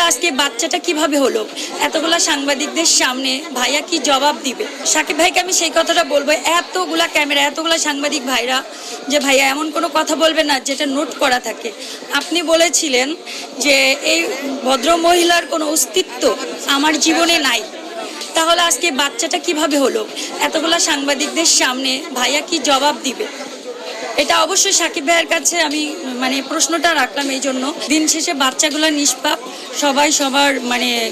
আজকে বাচ্চাটা কিভাবে হলো, এতগুলা সাংবাদিকদের সামনে ভাইয়া কি জবাব দিবে? সাকিব ভাইকে আমি সেই কথাটা বলবো, এতগুলা ক্যামেরা, এতগুলা সাংবাদিক ভাইরা, যে ভাইয়া এমন কোনো কথা বলবে না যেটা নোট করা থাকে। আপনি বলেছিলেন যে এই ভদ্র মহিলার কোনো অস্তিত্ব আমার জীবনে নাই, তাহলে আজকে বাচ্চাটা কিভাবে হলো, এতগুলা সাংবাদিকদের সামনে ভাইয়া কি জবাব দিবে? এটা অবশ্যই সাকিব ভাইয়ের কাছে আমি প্রশ্নটা রাখলাম। এই জন্য দিন শেষে বাচ্চাগুলো নিষ্পাপ, সবাই সবার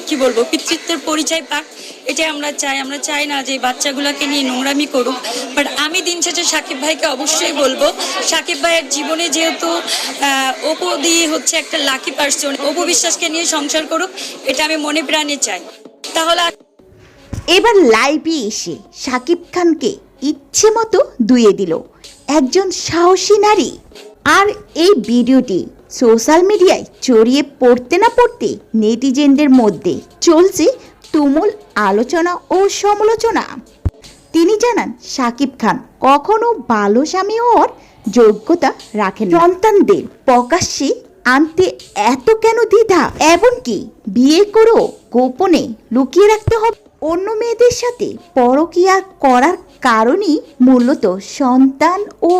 কি বলবো পিতৃত্বের পরিচয় পাক, এটাই আমরা চাই। আমরা চাই না যে বাচ্চাগুলোকে নিয়ে নোংরামি করুক। বাট আমি দিন শেষে সাকিব ভাইকে অবশ্যই বলবো, সাকিব ভাইয়ের জীবনে যেহেতু অপু দিয়ে হচ্ছে একটা লাকি পার্সন, অপু বিশ্বাসকে নিয়ে সংসার করুক, এটা আমি মনে প্রাণে চাই। তাহলে এবার লাইভে এসে শাকিব খানকে ইচ্ছে মতো ধুয়ে দিল একজন সাহসী নারী। আর এই ভিডিওটি সোশ্যাল মিডিয়ায় ছড়িয়ে পড়তে না পড়তে নেটিজেনদের মধ্যে চলছে তুমুল আলোচনা ও সমালোচনা। তিনি জানান শাকিব খান কখনো ভালো স্বামী হওয়ার যোগ্যতা রাখেন, সন্তানদের প্রকাশ্যে আনতে এত কেন দ্বিধা, এমনকি বিয়ে করেও গোপনে লুকিয়ে রাখতে হবে। অন্য মেয়েদের সাথে পরকীয়া করার কারণেই মূলত সন্তান ও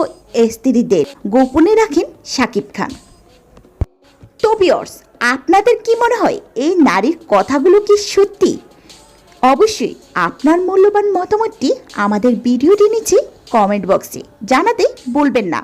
স্ত্রীদের গোপনে রাখেন শাকিব খান। তো ভিউয়ার্স, আপনাদের কি মনে হয় এই নারীর কথাগুলো কি সত্যি? অবশ্যই আপনার মূল্যবান মতামতটি আমাদের ভিডিওটি নিচে কমেন্ট বক্সে জানাতে ভুলবেন না।